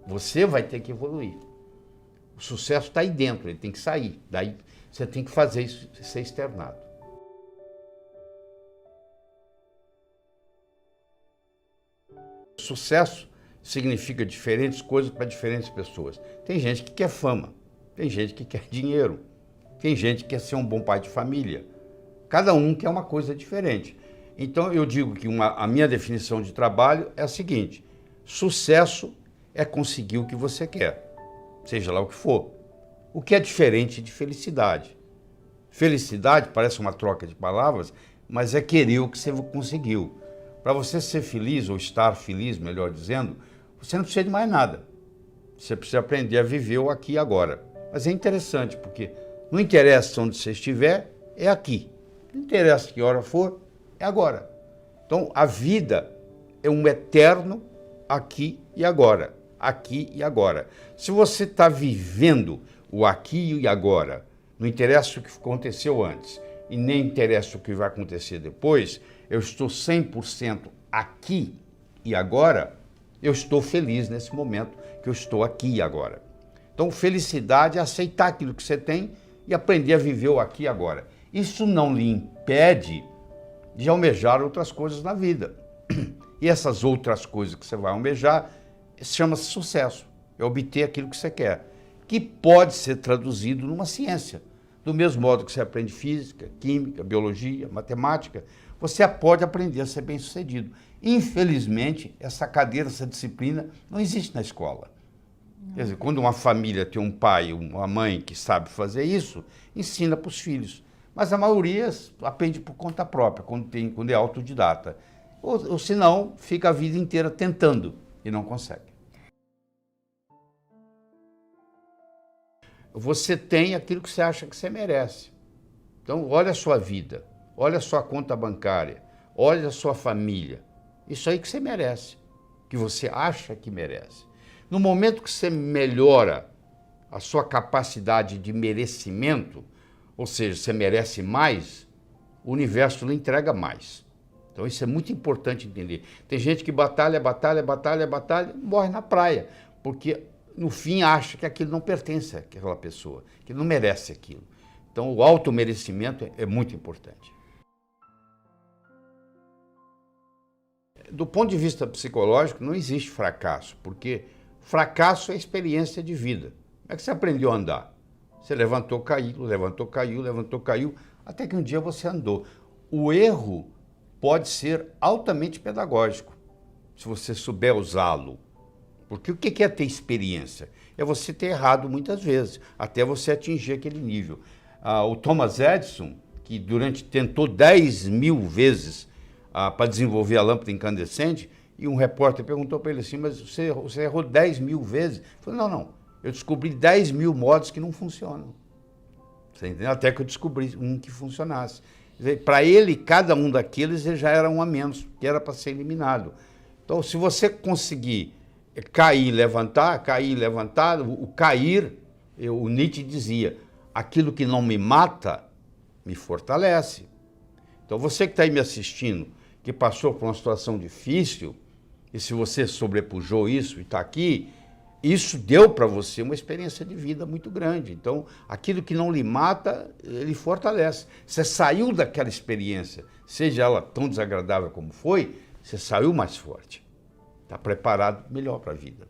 Você vai ter que evoluir. O sucesso está aí dentro, ele tem que sair. Daí você tem que fazer isso ser externado. Sucesso significa diferentes coisas para diferentes pessoas. Tem gente que quer fama, tem gente que quer dinheiro, tem gente que quer ser um bom pai de família. Cada um quer uma coisa diferente. Então eu digo que a minha definição de trabalho é a seguinte: sucesso é conseguir o que você quer, seja lá o que for. O que é diferente de felicidade. Felicidade parece uma troca de palavras, mas é querer o que você conseguiu. Para você ser feliz, ou estar feliz, melhor dizendo, você não precisa de mais nada. Você precisa aprender a viver o aqui e agora. Mas é interessante, porque não interessa onde você estiver, é aqui. Não interessa que hora for, é agora. Então, a vida é um eterno aqui e agora. Aqui e agora. Se você está vivendo o aqui e agora, não interessa o que aconteceu antes e nem interessa o que vai acontecer depois, eu estou 100% aqui e agora, eu estou feliz nesse momento que eu estou aqui e agora. Então, felicidade é aceitar aquilo que você tem e aprender a viver o aqui e agora. Isso não lhe impede de almejar outras coisas na vida. E essas outras coisas que você vai almejar chama-se sucesso. É obter aquilo que você quer, que pode ser traduzido numa ciência. Do mesmo modo que você aprende física, química, biologia, matemática, você pode aprender a ser bem-sucedido. Infelizmente, essa cadeira, essa disciplina não existe na escola. Quer dizer, quando uma família tem um pai, uma mãe que sabe fazer isso, ensina para os filhos. Mas a maioria aprende por conta própria, quando é autodidata. Ou se não, fica a vida inteira tentando e não consegue. Você tem aquilo que você acha que você merece. Então, olha a sua vida, olha a sua conta bancária, olha a sua família. Isso aí que você merece, que você acha que merece. No momento que você melhora a sua capacidade de merecimento, ou seja, você merece mais, o universo lhe entrega mais. Então isso é muito importante entender. Tem gente que batalha, morre na praia, porque no fim acha que aquilo não pertence àquela pessoa, que não merece aquilo. Então o automerecimento é muito importante. Do ponto de vista psicológico, não existe fracasso, porque fracasso é experiência de vida. Como é que você aprendeu a andar? Você levantou, caiu, levantou, caiu, levantou, caiu, até que um dia você andou. O erro pode ser altamente pedagógico, se você souber usá-lo. Porque o que é ter experiência? É você ter errado muitas vezes, até você atingir aquele nível. O Thomas Edison, que tentou 10.000 vezes para desenvolver a lâmpada incandescente, e um repórter perguntou para ele assim, mas você errou 10.000 vezes? Ele falou, não, eu descobri 10.000 modos que não funcionam. Você entendeu? Até que eu descobri um que funcionasse. Para ele, cada um daqueles ele já era um a menos, que era para ser eliminado. Então, se você conseguir cair e levantar, o cair, o Nietzsche dizia, aquilo que não me mata, me fortalece. Então, você que está aí me assistindo, que passou por uma situação difícil, e se você sobrepujou isso e está aqui, isso deu para você uma experiência de vida muito grande. Então, aquilo que não lhe mata, ele fortalece. Você saiu daquela experiência, seja ela tão desagradável como foi, você saiu mais forte. Está preparado melhor para a vida.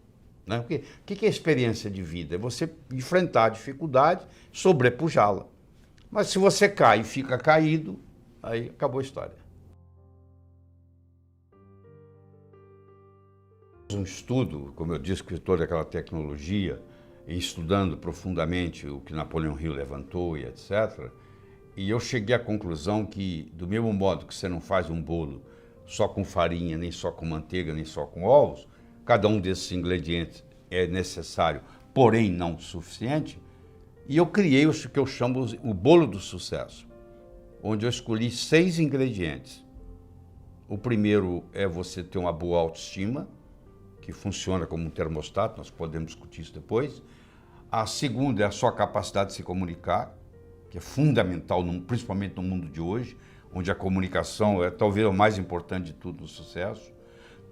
Né? Porque o que é experiência de vida? É você enfrentar a dificuldade, sobrepujá-la. Mas se você cai e fica caído, aí acabou a história. Um estudo, como eu disse, que toda aquela tecnologia, estudando profundamente o que Napoleão Hill levantou e etc., e eu cheguei à conclusão que, do mesmo modo que você não faz um bolo só com farinha, nem só com manteiga, nem só com ovos, cada um desses ingredientes é necessário, porém não suficiente, e eu criei o que eu chamo o bolo do sucesso, onde eu escolhi 6 ingredientes. O primeiro é você ter uma boa autoestima, que funciona como um termostato, nós podemos discutir isso depois. A segunda é a sua capacidade de se comunicar, que é fundamental, principalmente no mundo de hoje, onde a comunicação é talvez o mais importante de tudo no sucesso.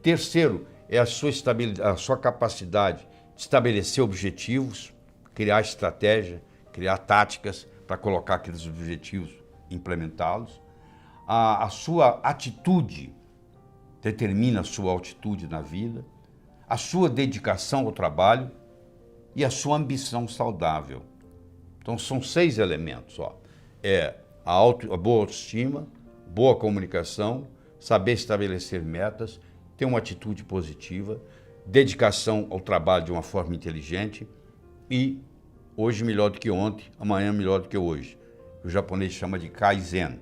Terceiro é a sua estabilidade, a sua capacidade estabelecer objetivos, criar estratégia, criar táticas para colocar aqueles objetivos e implementá-los. A sua atitude determina a sua altitude na vida, a sua dedicação ao trabalho e a sua ambição saudável. Então são 6 elementos. Ó. A boa autoestima, boa comunicação, saber estabelecer metas, ter uma atitude positiva, dedicação ao trabalho de uma forma inteligente e hoje melhor do que ontem, amanhã melhor do que hoje. O japonês chama de Kaizen,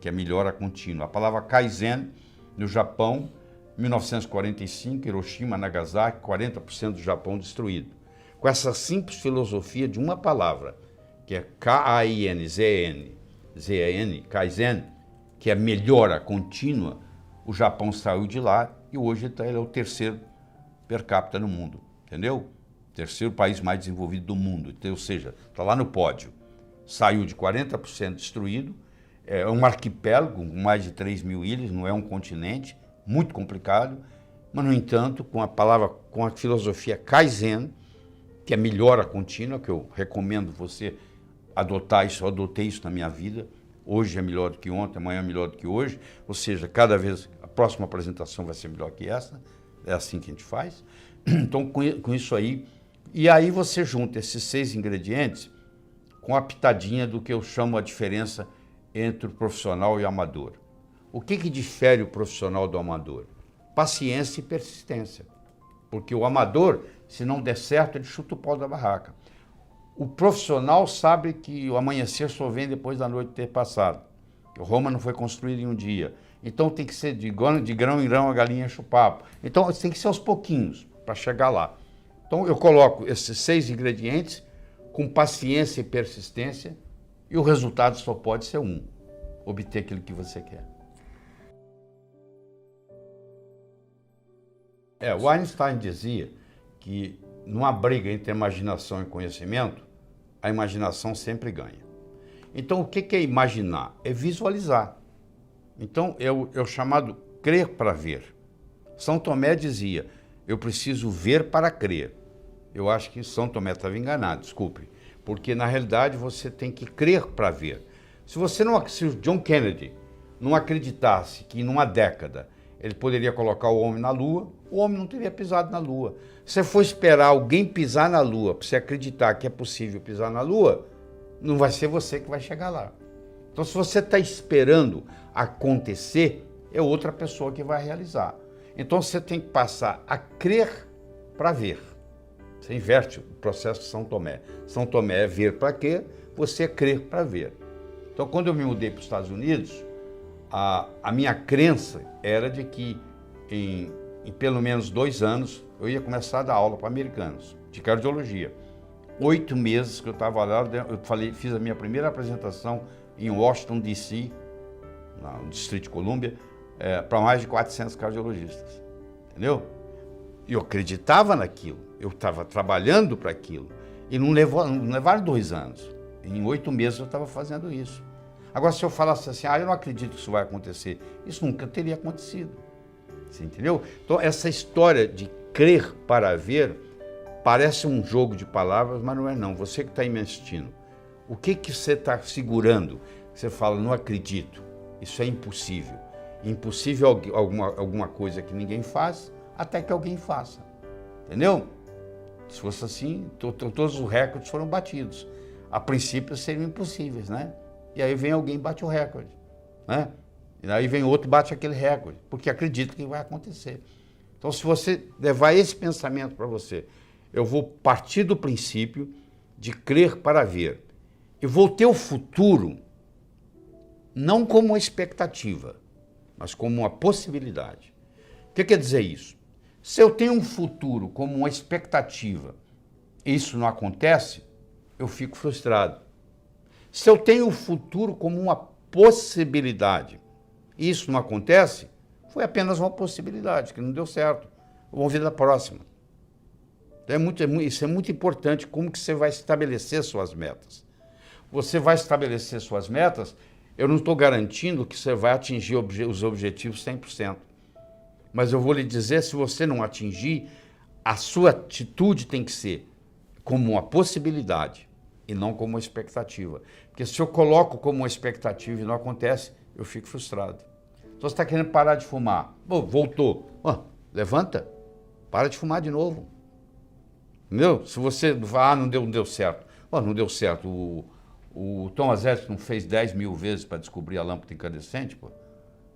que é melhora contínua. A palavra Kaizen, no Japão, 1945, Hiroshima, Nagasaki, 40% do Japão destruído. Com essa simples filosofia de uma palavra, que é K-A-I-N-Z-E-N, Z-E-N, Kaizen, que é melhora contínua, o Japão saiu de lá e hoje ele é o 3º per capita no mundo, entendeu? 3º país mais desenvolvido do mundo, então, ou seja, está lá no pódio. Saiu de 40% destruído, é um arquipélago com mais de 3.000 ilhas, não é um continente, muito complicado, mas, no entanto, com a filosofia Kaizen, que é melhora contínua, que eu recomendo você adotar isso, eu adotei isso na minha vida, hoje é melhor do que ontem, amanhã é melhor do que hoje, ou seja, cada vez a próxima apresentação vai ser melhor que essa, é assim que a gente faz. Então, com isso aí, e aí você junta esses 6 ingredientes com a pitadinha do que eu chamo a diferença entre o profissional e o amador. O que difere o profissional do amador? Paciência e persistência. Porque o amador, se não der certo, ele chuta o pau da barraca. O profissional sabe que o amanhecer só vem depois da noite ter passado. Roma não foi construída em um dia. Então tem que ser de grão em grão a galinha enche o papo. Então tem que ser aos pouquinhos para chegar lá. Então eu coloco esses 6 ingredientes com paciência e persistência e o resultado só pode ser um: obter aquilo que você quer. O Einstein dizia que numa briga entre imaginação e conhecimento, a imaginação sempre ganha. Então, o que é imaginar? É visualizar. Então, é o chamado crer para ver. São Tomé dizia, eu preciso ver para crer. Eu acho que São Tomé estava enganado, desculpe. Porque, na realidade, você tem que crer para ver. Se o John Kennedy não acreditasse que, numa década, ele poderia colocar o homem na Lua, o homem não teria pisado na Lua. Se você for esperar alguém pisar na Lua, para você acreditar que é possível pisar na Lua, não vai ser você que vai chegar lá. Então, se você está esperando acontecer, é outra pessoa que vai realizar. Então, você tem que passar a crer para ver. Você inverte o processo de São Tomé. São Tomé é ver para quê, você é crer para ver. Então, quando eu me mudei para os Estados Unidos, a minha crença era de que em pelo menos 2 anos eu ia começar a dar aula para americanos de cardiologia. 8 meses que eu estava lá, eu fiz a minha primeira apresentação em Washington, D.C., no Distrito de Colômbia, para mais de 400 cardiologistas, entendeu? E eu acreditava naquilo, eu estava trabalhando para aquilo, e não levaram 2 anos. Em 8 meses eu estava fazendo isso. Agora, se eu falasse assim, eu não acredito que isso vai acontecer, isso nunca teria acontecido. Você entendeu? Então, essa história de crer para ver parece um jogo de palavras, mas não é não. Você que está aí me assistindo, o que você está segurando? Você fala, não acredito, isso é impossível. Impossível alguma coisa que ninguém faz, até que alguém faça. Entendeu? Se fosse assim, todos os recordes foram batidos. A princípio seriam impossíveis, né? E aí vem alguém e bate o recorde, né? E aí vem outro e bate aquele recorde, porque acredita que vai acontecer. Então, se você levar esse pensamento para você, eu vou partir do princípio de crer para ver. Eu vou ter o futuro não como uma expectativa, mas como uma possibilidade. O que quer dizer isso? Se eu tenho um futuro como uma expectativa e isso não acontece, eu fico frustrado. Se eu tenho o futuro como uma possibilidade e isso não acontece, foi apenas uma possibilidade, que não deu certo. Vamos ver da próxima. Então isso é muito importante, como que você vai estabelecer suas metas. Você vai estabelecer suas metas, eu não estou garantindo que você vai atingir os objetivos 100%. Mas eu vou lhe dizer, se você não atingir, a sua atitude tem que ser como uma possibilidade e não como uma expectativa. Porque se eu coloco como uma expectativa e não acontece, eu fico frustrado. Então você está querendo parar de fumar. Pô, voltou. Levanta, para de fumar de novo. Entendeu? Se você não deu certo. Não deu certo. O Thomas Edison fez 10 mil vezes para descobrir a lâmpada incandescente. Pô.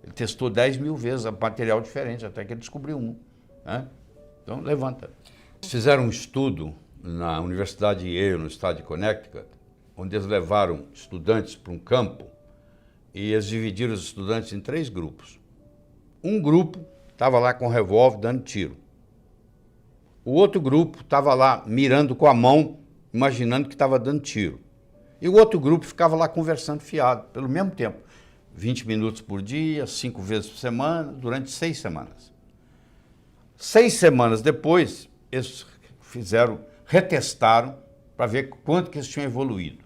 Ele testou 10 mil vezes material diferente até que ele descobriu um. Né? Então, levanta. Fizeram um estudo na Universidade de Yale, no estado de Connecticut, onde eles levaram estudantes para um campo e eles dividiram os estudantes em 3 grupos. Um grupo estava lá com um revólver dando tiro. O outro grupo estava lá mirando com a mão, imaginando que estava dando tiro. E o outro grupo ficava lá conversando fiado, pelo mesmo tempo. 20 minutos por dia, 5 vezes por semana, durante 6 semanas. 6 semanas depois, eles retestaram para ver quanto que eles tinham evoluído.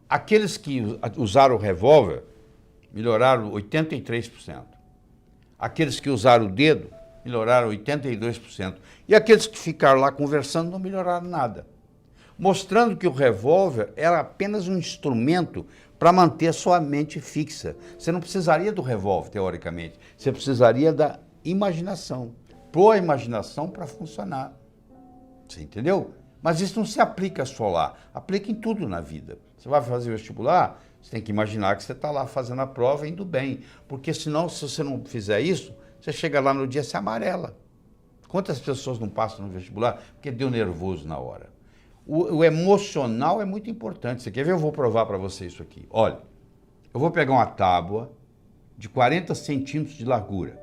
Aqueles que usaram o revólver melhoraram 83%. Aqueles que usaram o dedo melhoraram 82%. E aqueles que ficaram lá conversando não melhoraram nada. Mostrando que o revólver era apenas um instrumento para manter a sua mente fixa. Você não precisaria do revólver, teoricamente. Você precisaria da imaginação. Pôr a imaginação para funcionar. Você entendeu? Mas isso não se aplica só lá. Aplica em tudo na vida. Você vai fazer vestibular, você tem que imaginar que você está lá fazendo a prova e indo bem. Porque senão, se você não fizer isso, você chega lá no dia e se amarela. Quantas pessoas não passam no vestibular porque deu nervoso na hora? O emocional é muito importante. Você quer ver? Eu vou provar para você isso aqui. Olha, eu vou pegar uma tábua de 40 centímetros de largura,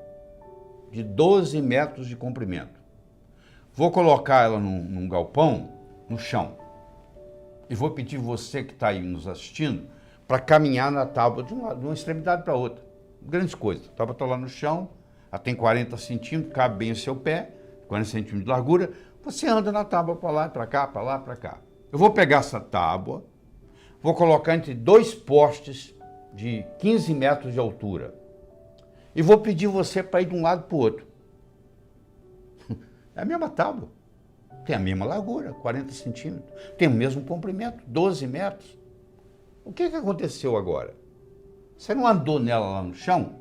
de 12 metros de comprimento. Vou colocar ela num galpão, no chão. E vou pedir você que está aí nos assistindo para caminhar na tábua de uma extremidade para outra. Grandes coisas. A tábua está lá no chão, ela tem 40 centímetros, cabe bem o seu pé, 40 centímetros de largura. Você anda na tábua para lá, para cá, para lá, para cá. Eu vou pegar essa tábua, vou colocar entre 2 postes de 15 metros de altura e vou pedir você para ir de um lado para o outro. É a mesma tábua, tem a mesma largura, 40 centímetros, tem o mesmo comprimento, 12 metros. O que aconteceu agora? Você não andou nela lá no chão?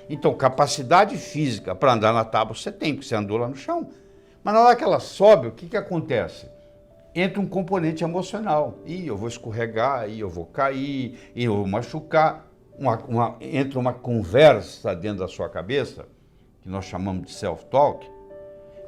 Então, capacidade física para andar na tábua você tem, porque você andou lá no chão. Mas na hora que ela sobe, o que acontece? Entra um componente emocional. Eu vou escorregar, eu vou cair, eu vou machucar. Entra uma conversa dentro da sua cabeça, que nós chamamos de self-talk,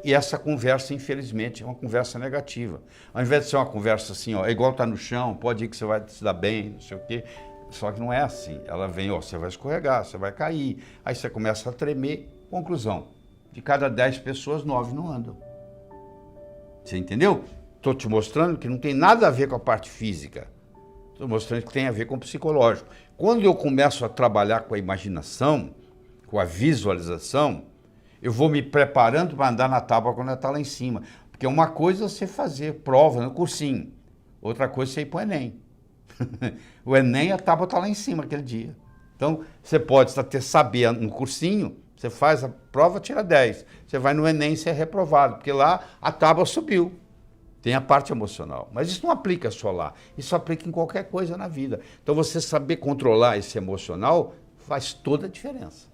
e essa conversa, infelizmente, é uma conversa negativa. Ao invés de ser uma conversa assim, é igual estar no chão, pode ir que você vai se dar bem, não sei o quê. Só que não é assim. Ela vem, você vai escorregar, você vai cair. Aí você começa a tremer. Conclusão, de cada 10 pessoas, 9 não andam. Você entendeu? Estou te mostrando que não tem nada a ver com a parte física. Estou mostrando que tem a ver com o psicológico. Quando eu começo a trabalhar com a imaginação, com a visualização, eu vou me preparando para andar na tábua quando ela está lá em cima. Porque uma coisa é você fazer prova no cursinho, outra coisa é você ir para o Enem. O Enem, a tábua está lá em cima aquele dia. Então, você pode saber no cursinho, você faz a prova, tira 10. Você vai no Enem e você é reprovado, porque lá a tábua subiu. Tem a parte emocional. Mas isso não aplica só lá. Isso aplica em qualquer coisa na vida. Então, você saber controlar esse emocional faz toda a diferença.